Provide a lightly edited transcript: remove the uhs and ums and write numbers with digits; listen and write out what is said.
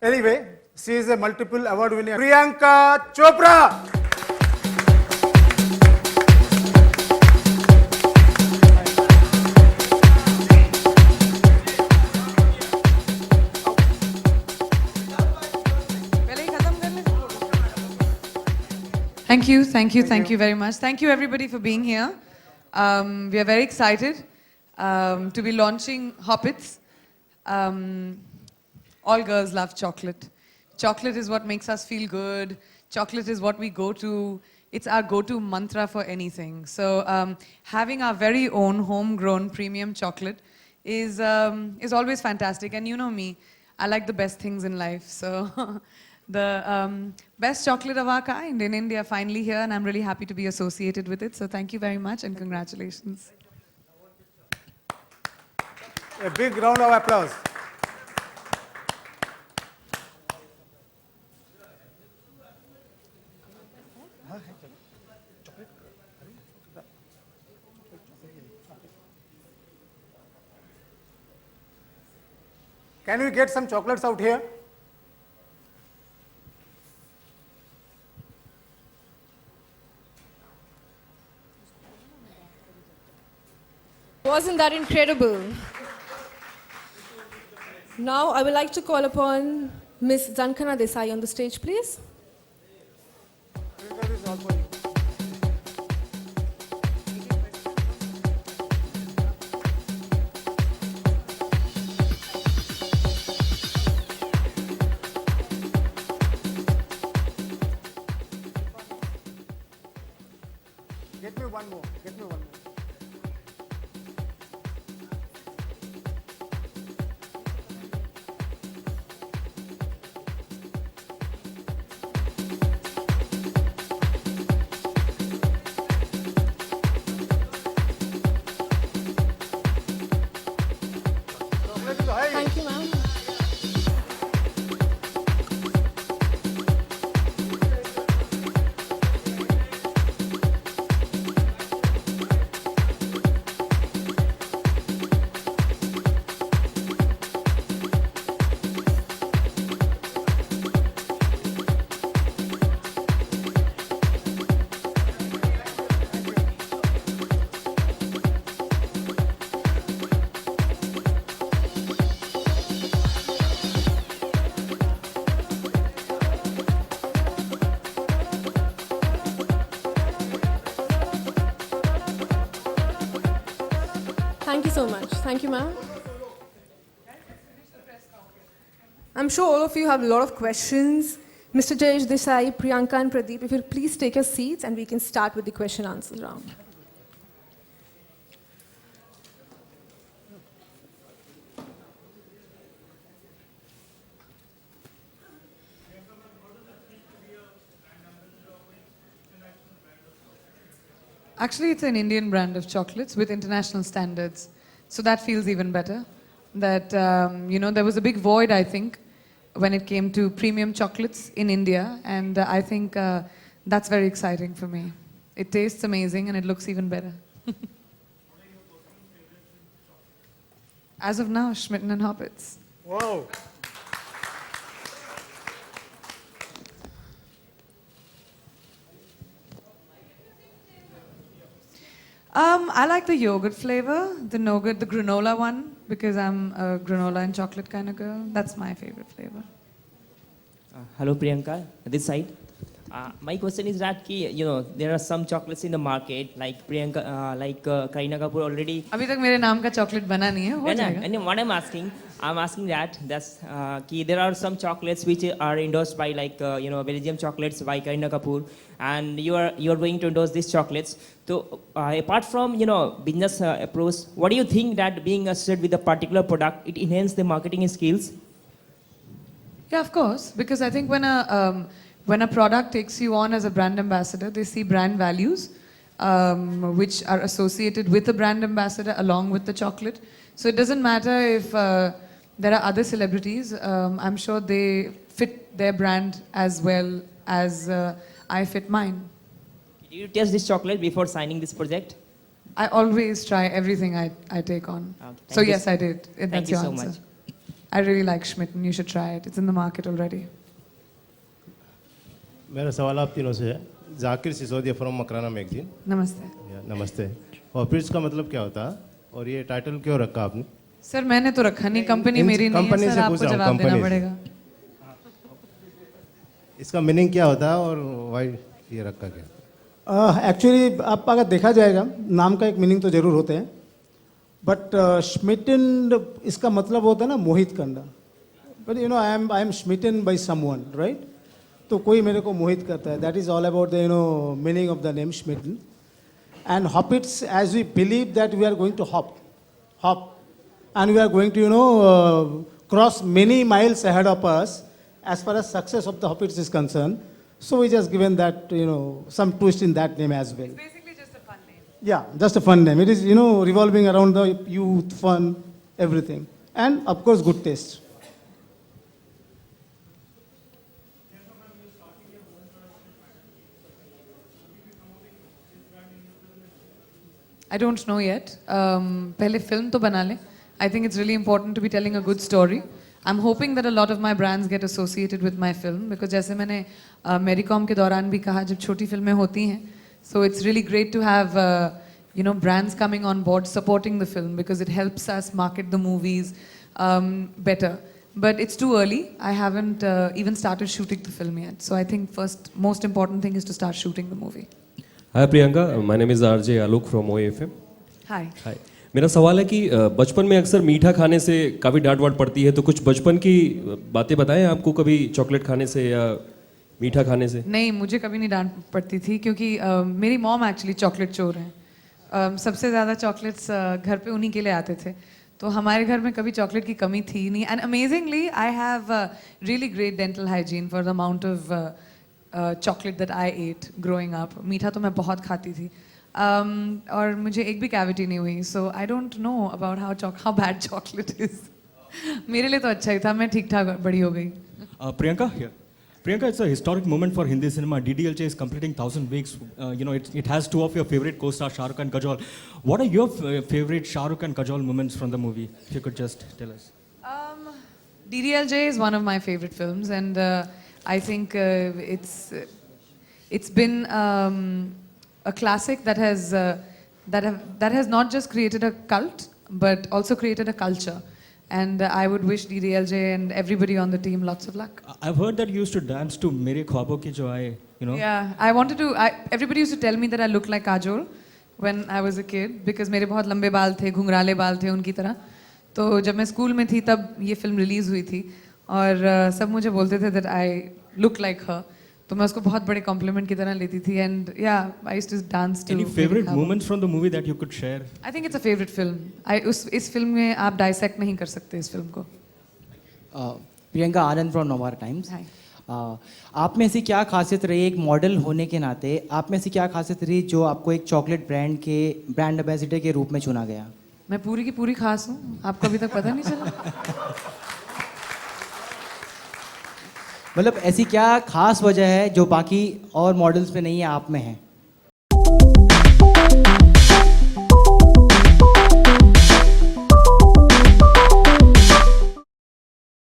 Anyway, she is a multiple award winner. Priyanka Chopra. Thank you very much. Thank you everybody for being here. We are very excited to be launching Hoppets. All girls love chocolate. Chocolate is what makes us feel good. Chocolate is what we go to. It's our go-to mantra for anything. So having our very own homegrown premium chocolate is always fantastic. And you know me, I like the best things in life. So the best chocolate of our kind in India finally here, and I'm really happy to be associated with it. So thank you very much and congratulations. A big round of applause. Can we get some chocolates out here? Wasn't that incredible? Now I would like to call upon Ms. Zankana Desai on the stage, please. Get me one more. Get me one more. Thank you, ma'am. Thank you so much. Thank you, ma'am. I'm sure all of you have a lot of questions. Mr. Jayesh Desai, Priyanka and Pradeep, if you'll please take your seats and we can start with the question answer round. Actually, it's an Indian brand of chocolates with international standards. So that feels even better. That, there was a big void, I think, when it came to premium chocolates in India. And I think that's very exciting for me. It tastes amazing and it looks even better. As of now, Schmitten and Hoppets. Whoa. I like the yogurt flavor, the granola one, because I'm a granola and chocolate kind of girl. That's my favorite flavor. Hello, Priyanka. This side. My question is that there are some chocolates in the market like Priyanka, Kareena Kapoor already. अभी तक मेरे नाम का chocolate बना नहीं है, हो जाएगा. And what I'm asking that there are some chocolates which are endorsed by Belgium chocolates by Kareena Kapoor, and you are going to endorse these chocolates. So apart from business approach, what do you think that being associated with a particular product it enhances the marketing skills? Yeah, of course, because I think when a product takes you on as a brand ambassador, they see brand values which are associated with the brand ambassador along with the chocolate. So it doesn't matter if there are other celebrities. I'm sure they fit their brand as well as I fit mine. Did you test this chocolate before signing this project? I always try everything I take on. Okay, So yes, I did. Thank That's you your so answer. much. I really like Schmitten. You should try it. It's in the market already. मेरा सवाल आप तीनों से है। Zakir Sisodia from Makrana magazine. Namaste. नमस्ते। हॉपिट्स का मतलब क्या होता है और ये टाइटल क्यों रखा आपने? सर मैंने तो रखा नहीं, कंपनी मेरी नहीं है कंपनी सर, से आपको पूछ रहा हूँ, जवाब देना कंपनी से। पड़ेगा। इसका मीनिंग क्या होता है और वाई ये रखा गया? एक्चुअली आप अगर देखा जाएगा नाम का एक मीनिंग तो जरूर होते हैं, बट स्मिटन इसका मतलब होता है ना मोहित करना। But you know I am smitten by someone, right? तो कोई मेरे को मोहित करता है, that is all about the you know meaning of the name smitten. And hoppits as we believe that we are going to hop and we are going to, you know, cross many miles ahead of us as far as success of the Hobbits is concerned. So we just given that, you know, some twist in that name as well. Basically just a fun name. Yeah, just a fun name. It is, you know, revolving around the youth, fun, everything. And of course, good taste. I don't know yet. पहले film तो बना लें. I think it's really important to be telling a good story. I'm hoping that a lot of my brands get associated with my film because जैसे मैंने मेरीकॉम के दौरान भी कहा, जब छोटी फिल्में होती हैं, so it's really great to have you know brands coming on board supporting the film because it helps us market the movies better. But it's too early. I haven't even started shooting the film yet. So I think first most important thing is to start shooting the movie. Hi Priyanka, my name is RJ Alok from OAFM. Hi. Hi. मेरा सवाल है कि बचपन में अक्सर मीठा खाने से काफ़ी डांट वाट पड़ती है, तो कुछ बचपन की बातें बताएं आपको कभी चॉकलेट खाने से या मीठा खाने से? नहीं, मुझे कभी नहीं डांट पड़ती थी क्योंकि मेरी मॉम एक्चुअली चॉकलेट चोर हैं। सबसे ज़्यादा चॉकलेट्स घर पे उन्हीं के लिए आते थे, तो हमारे घर में कभी चॉकलेट की कमी थी नहीं। And amazingly I have really great dental hygiene for the amount of chocolate that I ate growing up. मीठा तो मैं बहुत खाती थी। और मुझे एक भी कैविटी नहीं हुई, so I don't know about how bad chocolate is. मेरे लिए तो अच्छा ही था, मैं ठीक ठाक बड़ी हो गई। Priyanka here. Priyanka, it's a historic moment for Hindi cinema. DDLJ is completing 1,000 weeks. You know, it has two of your favorite co-stars, Shah Rukh and Kajol. What are your favorite Shah Rukh and Kajol moments from the movie? If you could just tell us. DDLJ is one of my favorite films, and I think it's been a classic that has not just created a cult but also created a culture. And I would wish DDLJ and everybody on the team lots of luck. I've heard that you used to dance to Mere Khwabon Ki Jo Aaye, you know. Yeah, I wanted to. Everybody used to tell me that I look like Kajol when I was a kid because मेरे बहुत लंबे बाल थे, घुंघराले बाल थे उनकी तरह। तो जब मैं स्कूल में थी तब ये फिल्म रिलीज हुई थी और सब मुझे बोलते थे that I look like her. तो मैं उसको बहुत बड़े कॉम्प्लीमेंट की तरह लेती थी। And yeah I used to dance too. Any favorite moments from the movie that you could share? I think it's a favourite film. इस फिल्म में आप डाइसेक्ट नहीं कर सकते इस फिल्म को। प्रियंका आनंद फ्रॉम नवभारत टाइम्स। हाय। आप में ऐसी क्या खासियत रही, एक मॉडल होने के नाते आप में ऐसी क्या खासियत रही जो आपको एक चॉकलेट ब्रांड के ब्रांड एम्बेसडर के रूप में चुना गया? मैं पूरी की पूरी खास हूँ, आपको अभी तक पता नहीं चला? मतलब ऐसी क्या खास वजह है जो बाकी और मॉडल्स में नहीं है, आप में है?